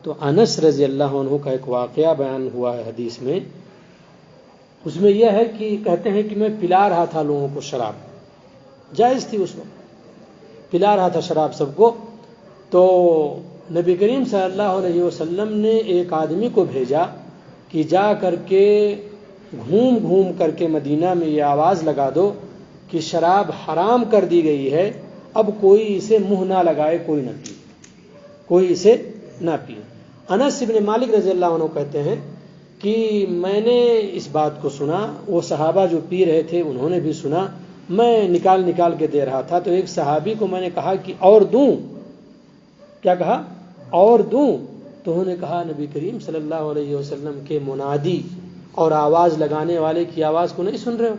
تو انس رضی اللہ عنہ کا ایک واقعہ بیان ہوا ہے حدیث میں، اس میں یہ ہے کہ کہتے ہیں کہ میں پلا رہا تھا لوگوں کو شراب، جائز تھی اس وقت، پلا رہا تھا شراب سب کو، تو نبی کریم صلی اللہ علیہ وسلم نے ایک آدمی کو بھیجا کہ جا کر کے گھوم گھوم کر کے مدینہ میں یہ آواز لگا دو کہ شراب حرام کر دی گئی ہے، اب کوئی اسے منہ نہ لگائے، کوئی نہ پیے، کوئی اسے نہ پیے۔ انس بن مالک رضی اللہ عنہ کہتے ہیں کہ میں نے اس بات کو سنا، وہ صحابہ جو پی رہے تھے انہوں نے بھی سنا، میں نکال کے دے رہا تھا، تو ایک صحابی کو میں نے کہا کہ اور دوں؟ کیا کہا؟ اور دوں؟ تو انہوں نے کہا نبی کریم صلی اللہ علیہ وسلم کے منادی اور آواز لگانے والے کی آواز کو نہیں سن رہے ہو؟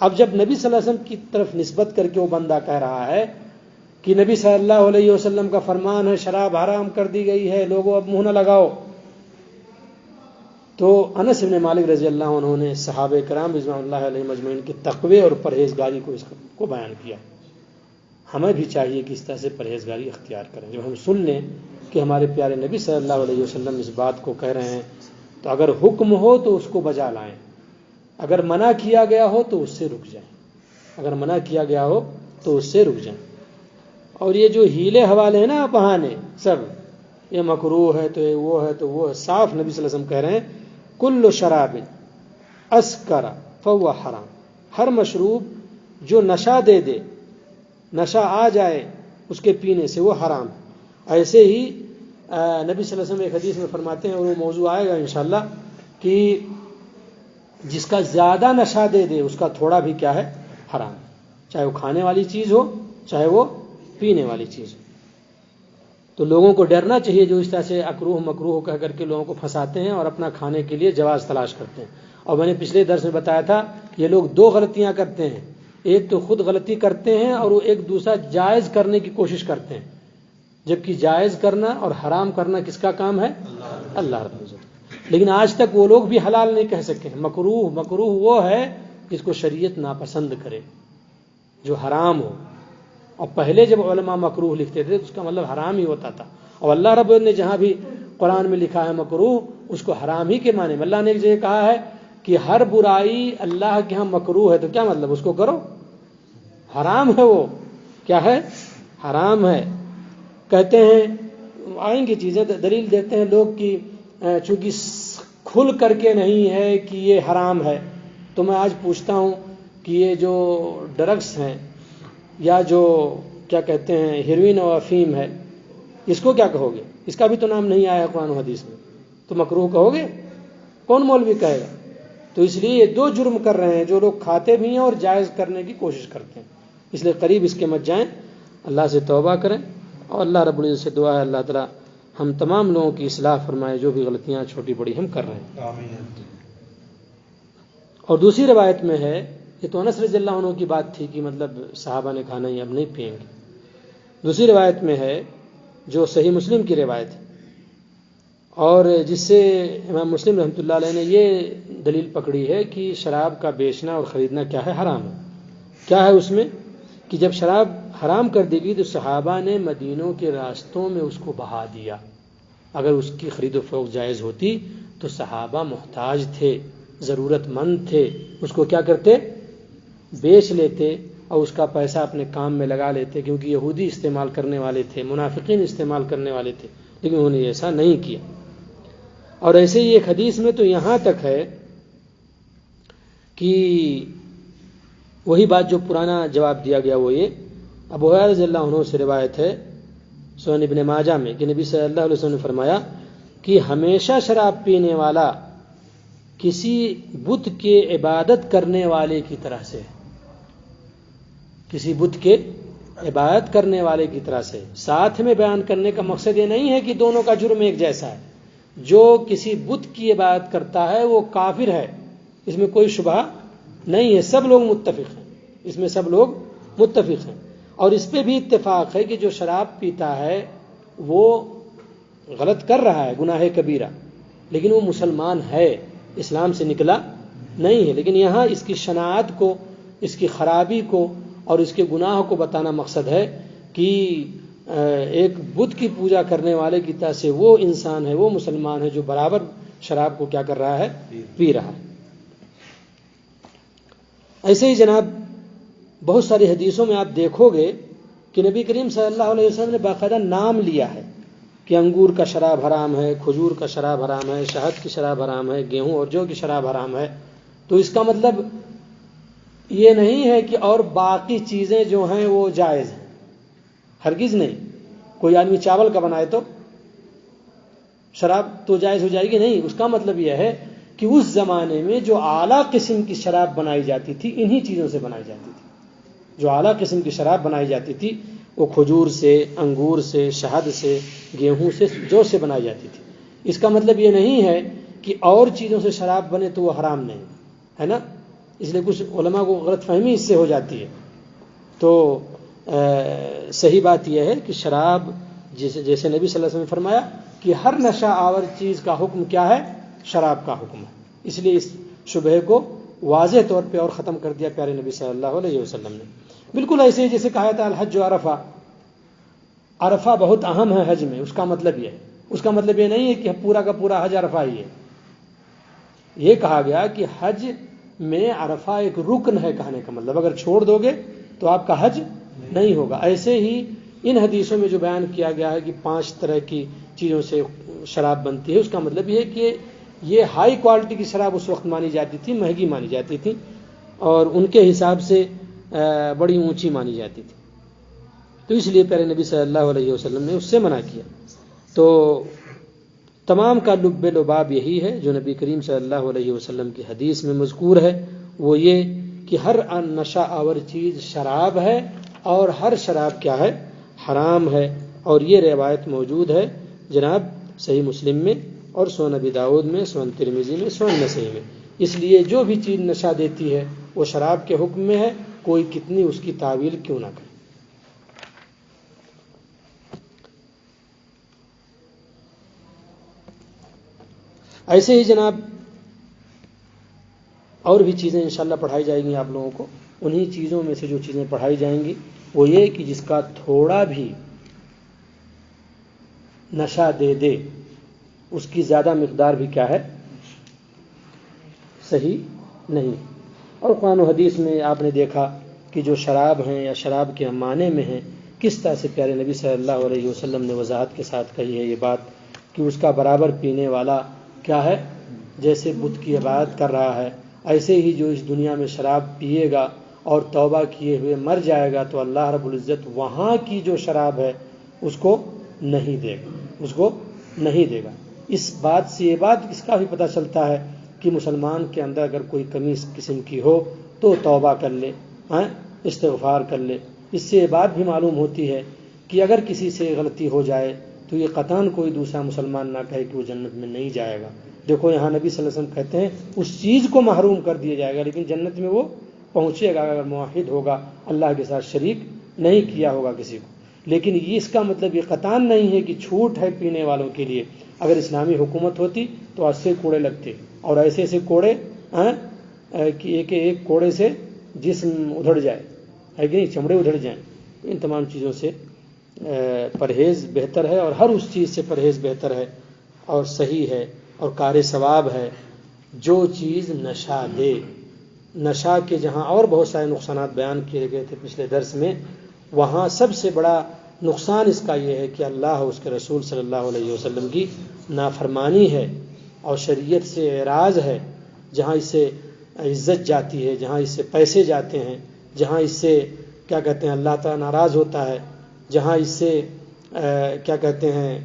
اب جب نبی صلی اللہ علیہ وسلم کی طرف نسبت کر کے وہ بندہ کہہ رہا ہے کہ نبی صلی اللہ علیہ وسلم کا فرمان ہے شراب حرام کر دی گئی ہے، لوگوں اب منہ نہ لگاؤ، تو انس بن مالک رضی اللہ عنہ نے صحابہ کرام رضوان اللہ علیہ مجمعین کے تقوی اور پرہیزگاری کو اس کو بیان کیا۔ ہمیں بھی چاہیے کہ اس طرح سے پرہیزگاری اختیار کریں۔ جب ہم سن لیں کہ ہمارے پیارے نبی صلی اللہ علیہ وسلم اس بات کو کہہ رہے ہیں تو اگر حکم ہو تو اس کو بجا لائیں، اگر منع کیا گیا ہو تو اس سے رک جائیں، اگر منع کیا گیا ہو تو اس سے رک جائیں۔ اور یہ جو ہیلے حوالے ہیں نا، بہانے سب، یہ مکروہ ہے تو یہ وہ ہے تو وہ ہے، صاف نبی صلی اللہ علیہ وسلم کہہ رہے ہیں کل شراب اسکر فہو حرام، ہر مشروب جو نشہ دے دے، نشہ آ جائے اس کے پینے سے، وہ حرام۔ ایسے ہی نبی صلی اللہ علیہ وسلم ایک حدیث میں فرماتے ہیں، اور وہ موضوع آئے گا انشاءاللہ، کہ جس کا زیادہ نشہ دے دے اس کا تھوڑا بھی کیا ہے؟ حرام، چاہے وہ کھانے والی چیز ہو چاہے وہ پینے والی چیز ہو۔ تو لوگوں کو ڈرنا چاہیے جو اس طرح سے اکروہ مکروہ کہہ کر کے لوگوں کو پھنساتے ہیں اور اپنا کھانے کے لیے جواز تلاش کرتے ہیں۔ اور میں نے پچھلے درس میں بتایا تھا یہ لوگ دو غلطیاں کرتے ہیں، ایک تو خود غلطی کرتے ہیں اور وہ ایک دوسرا جائز کرنے کی کوشش کرتے ہیں، جبکہ جائز کرنا اور حرام کرنا کس کا کام ہے؟ اللہ رب العزت۔ لیکن آج تک وہ لوگ بھی حلال نہیں کہہ سکے ہیں۔ مکروہ وہ ہے جس کو شریعت ناپسند کرے، جو حرام ہو۔ اور پہلے جب علماء مکروہ لکھتے تھے تو اس کا مطلب حرام ہی ہوتا تھا، اور اللہ رب نے جہاں بھی قرآن میں لکھا ہے مکروہ، اس کو حرام ہی کے معنی میں اللہ نے یہ کہا ہے کہ ہر برائی اللہ کے ہاں مکروہ ہے، تو کیا مطلب؟ اس کو کرو، حرام ہے، وہ کیا ہے؟ حرام ہے۔ کہتے ہیں آئیں گی چیزیں دلیل دیتے ہیں لوگ کہ چونکہ کھل کر کے نہیں ہے کہ یہ حرام ہے، تو میں آج پوچھتا ہوں کہ یہ جو ڈرگس ہیں یا جو کیا کہتے ہیں ہیروئن اور افیم ہے، اس کو کیا کہو گے؟ اس کا بھی تو نام نہیں آیا قرآن و حدیث میں، تو مکروہ کہو گے؟ کون مولوی کہے گا؟ تو اس لیے یہ دو جرم کر رہے ہیں جو لوگ کھاتے بھی ہیں اور جائز کرنے کی کوشش کرتے ہیں، اس لیے قریب اس کے مت جائیں، اللہ سے توبہ کریں، اور اللہ رب العزت سے دعا ہے اللہ تعالی ہم تمام لوگوں کی اصلاح فرمائے جو بھی غلطیاں چھوٹی بڑی ہم کر رہے ہیں۔ آمین۔ اور دوسری روایت میں ہے، یہ تو انس رضی اللہ عنہ کی بات تھی کہ مطلب صحابہ نے کہا نہیں اب نہیں پئیں گے۔ دوسری روایت میں ہے جو صحیح مسلم کی روایت ہے، اور جس سے امام مسلم رحمۃ اللہ علیہ نے یہ دلیل پکڑی ہے کہ شراب کا بیچنا اور خریدنا کیا ہے؟ حرام ہے۔ کیا ہے اس میں کہ جب شراب حرام کر دی گئی تو صحابہ نے مدینوں کے راستوں میں اس کو بہا دیا۔ اگر اس کی خرید و فروخت جائز ہوتی تو صحابہ محتاج تھے، ضرورت مند تھے، اس کو کیا کرتے؟ بیچ لیتے اور اس کا پیسہ اپنے کام میں لگا لیتے، کیونکہ یہودی استعمال کرنے والے تھے، منافقین استعمال کرنے والے تھے، لیکن انہوں نے ایسا نہیں کیا۔ اور ایسے ہی ایک حدیث میں تو یہاں تک ہے کہ وہی بات جو پرانا جواب دیا گیا وہ یہ ابو ہریرہ رضی اللہ عنہ سے روایت ہے سنن ابن ماجہ میں کہ نبی صلی اللہ علیہ وسلم نے فرمایا کہ ہمیشہ شراب پینے والا کسی بت کے عبادت کرنے والے کی طرح سے ہے۔ کسی بت کے عبادت کرنے والے کی طرح سے. ساتھ میں بیان کرنے کا مقصد یہ نہیں ہے کہ دونوں کا جرم ایک جیسا ہے. جو کسی بت کی عبادت کرتا ہے وہ کافر ہے، اس میں کوئی شبہ نہیں ہے. سب لوگ متفق ہیں، اس میں سب لوگ متفق ہیں. اور اس پہ بھی اتفاق ہے کہ جو شراب پیتا ہے وہ غلط کر رہا ہے، گناہ کبیرہ، لیکن وہ مسلمان ہے، اسلام سے نکلا نہیں ہے. لیکن یہاں اس کی شناعت کو، اس کی خرابی کو اور اس کے گناہ کو بتانا مقصد ہے کہ ایک بت کی پوجا کرنے والے کی طرح سے وہ انسان ہے، وہ مسلمان ہے جو برابر شراب کو کیا کر رہا ہے، پی رہا ہے. ایسے ہی جناب بہت ساری حدیثوں میں آپ دیکھو گے کہ نبی کریم صلی اللہ علیہ وسلم نے باقاعدہ نام لیا ہے کہ انگور کا شراب حرام ہے، کھجور کا شراب حرام ہے، شہد کی شراب حرام ہے، گیہوں اور جو کی شراب حرام ہے. تو اس کا مطلب یہ نہیں ہے کہ اور باقی چیزیں جو ہیں وہ جائز ہیں، ہرگز نہیں. کوئی آدمی چاول کا بنائے تو شراب تو جائز ہو جائے گی؟ نہیں. اس کا مطلب یہ ہے کہ اس زمانے میں جو اعلیٰ قسم کی شراب بنائی جاتی تھی انہی چیزوں سے بنائی جاتی تھی. جو اعلیٰ قسم کی شراب بنائی جاتی تھی وہ کھجور سے، انگور سے، شہد سے، گیہوں سے، جو سے بنائی جاتی تھی. اس کا مطلب یہ نہیں ہے کہ اور چیزوں سے شراب بنے تو وہ حرام نہیں ہے نا. اس لیے کچھ علماء کو غلط فہمی اس سے ہو جاتی ہے. تو صحیح بات یہ ہے کہ شراب جیسے نبی صلی اللہ علیہ وسلم نے فرمایا کہ ہر نشہ آور چیز کا حکم کیا ہے، شراب کا حکم ہے. اس لیے اس شبہ کو واضح طور پہ اور ختم کر دیا پیارے نبی صلی اللہ علیہ وسلم نے. بالکل ایسے ہی جیسے کہا تھا الحج عرفہ، عرفہ بہت اہم ہے حج میں. اس کا مطلب یہ نہیں ہے کہ پورا کا پورا حج عرفہ ہی ہے. یہ کہا گیا کہ حج میں عرفہ ایک رکن ہے. کہنے کا مطلب اگر چھوڑ دو گے تو آپ کا حج نہیں ہوگا. ایسے ہی ان حدیثوں میں جو بیان کیا گیا ہے کہ 5 طرح کی چیزوں سے شراب بنتی ہے، اس کا مطلب یہ ہے کہ یہ ہائی کوالٹی کی شراب اس وقت مانی جاتی تھی، مہنگی مانی جاتی تھی اور ان کے حساب سے بڑی اونچی مانی جاتی تھی. تو اس لیے پیارے نبی صلی اللہ علیہ وسلم نے اس سے منع کیا. تو تمام کا لب لباب یہی ہے جو نبی کریم صلی اللہ علیہ وسلم کی حدیث میں مذکور ہے، وہ یہ کہ ہر نشہ آور چیز شراب ہے اور ہر شراب کیا ہے، حرام ہے. اور یہ روایت موجود ہے جناب صحیح مسلم میں اور سنن ابی داؤد میں، سنن ترمذی میں، سنن نسائی میں. اس لیے جو بھی چیز نشہ دیتی ہے وہ شراب کے حکم میں ہے، کوئی کتنی اس کی تعویل کیوں نہ کرے. ایسے ہی جناب اور بھی چیزیں انشاءاللہ پڑھائی جائیں گی آپ لوگوں کو. انہی چیزوں میں سے جو چیزیں پڑھائی جائیں گی وہ یہ کہ جس کا تھوڑا بھی نشہ دے اس کی زیادہ مقدار بھی کیا ہے، صحیح نہیں. اور قرآن و حدیث میں آپ نے دیکھا کہ جو شراب ہیں یا شراب کے معنی میں ہیں، کس طرح سے پیارے نبی صلی اللہ علیہ وسلم نے وضاحت کے ساتھ کہی ہے یہ بات کہ اس کا برابر پینے والا کیا ہے، جیسے بت کی عبادت کر رہا ہے. ایسے ہی جو اس دنیا میں شراب پیے گا اور توبہ کیے ہوئے مر جائے گا تو اللہ رب العزت وہاں کی جو شراب ہے اس کو نہیں دے گا. اس بات سے یہ بات اس کا بھی پتہ چلتا ہے کہ مسلمان کے اندر اگر کوئی کمی اس قسم کی ہو تو توبہ کر لے، استغفار کر لے. اس سے یہ بات بھی معلوم ہوتی ہے کہ اگر کسی سے غلطی ہو جائے تو یہ قطعاً کوئی دوسرا مسلمان نہ کہے کہ وہ جنت میں نہیں جائے گا. دیکھو یہاں نبی صلی اللہ علیہ وسلم کہتے ہیں اس چیز کو محروم کر دیا جائے گا لیکن جنت میں وہ پہنچے گا اگر موحد ہوگا، اللہ کے ساتھ شریک نہیں کیا ہوگا کسی کو. لیکن یہ اس کا مطلب یہ قطعاً نہیں ہے کہ چھوٹ ہے پینے والوں کے لیے. اگر اسلامی حکومت ہوتی تو 80 کوڑے لگتے اور ایسے کوڑے کہ ایک کوڑے سے جسم ادھڑ جائے، ہے کہ نہیں، چمڑے ادھڑ جائیں. ان تمام چیزوں سے پرہیز بہتر ہے اور ہر اس چیز سے پرہیز بہتر ہے اور صحیح ہے اور کار ثواب ہے جو چیز نشہ دے. نشہ کے جہاں اور بہت سارے نقصانات بیان کیے گئے تھے پچھلے درس میں، وہاں سب سے بڑا نقصان اس کا یہ ہے کہ اللہ اس کے رسول صلی اللہ علیہ وسلم کی نافرمانی ہے اور شریعت سے اعراض ہے. جہاں اس سے عزت جاتی ہے، جہاں اس سے پیسے جاتے ہیں، جہاں اس سے کیا کہتے ہیں اللہ تعالیٰ ناراض ہوتا ہے، جہاں اس سے کیا کہتے ہیں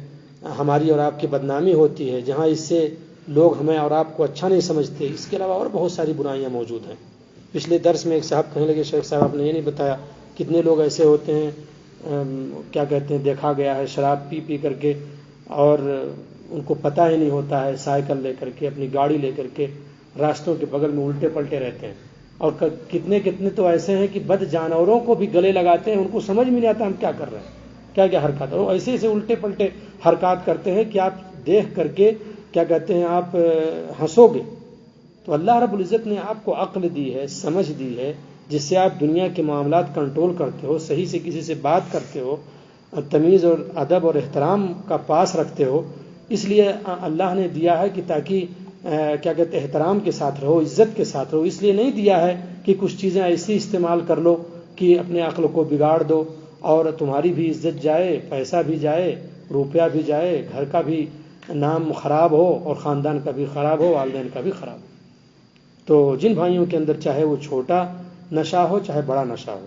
ہماری اور آپ کی بدنامی ہوتی ہے، جہاں اس سے لوگ ہمیں اور آپ کو اچھا نہیں سمجھتے. اس کے علاوہ اور بہت ساری برائیاں موجود ہیں. پچھلے درس میں ایک صاحب کہنے لگے شیخ صاحب آپ نے یہ نہیں بتایا کتنے لوگ ایسے ہوتے ہیں کیا کہتے ہیں دیکھا گیا ہے شراب پی پی کر کے اور ان کو پتہ ہی نہیں ہوتا ہے، سائیکل لے کر کے اپنی گاڑی لے کر کے راستوں کے بغل میں الٹے پلٹے رہتے ہیں، اور کتنے کتنے تو ایسے ہیں کہ بد جانوروں کو بھی گلے لگاتے ہیں، ان کو سمجھ میں نہیں آتا ہم کیا کر رہے ہیں، کیا کیا حرکات، اور ایسے ایسے الٹے پلٹے حرکات کرتے ہیں کہ آپ دیکھ کر کے کیا کہتے ہیں آپ ہنسو گے۔ تو اللہ رب العزت نے آپ کو عقل دی ہے، سمجھ دی ہے، جس سے آپ دنیا کے معاملات کنٹرول کرتے ہو، صحیح سے کسی سے بات کرتے ہو، تمیز اور ادب اور احترام کا پاس رکھتے ہو۔ اس لیے اللہ نے دیا ہے کہ تاکہ کیا کہتے ہیں احترام کے ساتھ رہو، عزت کے ساتھ رہو۔ اس لیے نہیں دیا ہے کہ کچھ چیزیں ایسی استعمال کر لو کہ اپنے عقل کو بگاڑ دو اور تمہاری بھی عزت جائے، پیسہ بھی جائے، روپیہ بھی جائے، گھر کا بھی نام خراب ہو اور خاندان کا بھی خراب ہو، والدین کا بھی خراب ہو۔ تو جن بھائیوں کے اندر چاہے وہ چھوٹا نشہ ہو چاہے بڑا نشہ ہو،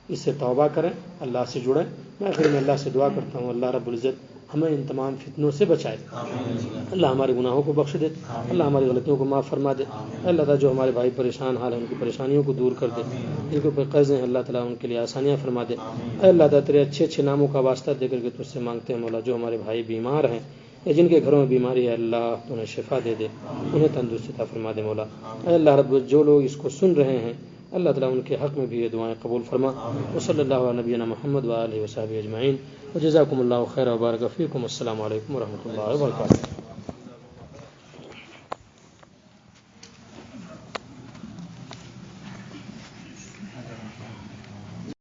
اس سے توبہ کریں، اللہ سے جڑیں۔ میں آخر میں اللہ سے دعا کرتا ہوں اللہ رب العزت ہمیں ان تمام فتنوں سے بچائے، اللہ ہمارے گناہوں کو بخش دے، اللہ ہماری غلطیوں کو معاف فرما دے، اللہ تعالیٰ جو ہمارے بھائی پریشان حال ہیں ان کی پریشانیوں کو دور کر دے، جن کے اوپر قرض ہیں اللہ تعالیٰ ان کے لیے آسانیاں فرما دے۔ اے اللہ تعالیٰ تیرے اچھے اچھے ناموں کا واسطہ دے کر کے تجھ سے مانگتے ہیں مولا، جو ہمارے بھائی بیمار ہیں یا جن کے گھروں میں بیماری ہے اللہ تو انہیں شفا دے دے، انہیں تندرستی عطا فرما دے مولا۔ اے اللہ رب جو لوگ اس کو سن رہے ہیں اللہ تعالیٰ ان کے حق میں بھی یہ دعائیں قبول فرما۔ وصلی اللہ علیہ نبینا محمد وآلہ وصحبہ اجمعین، وجزاکم اللہ خیر وبارک فیکم۔ السلام علیکم ورحمۃ اللہ وبرکاتہ۔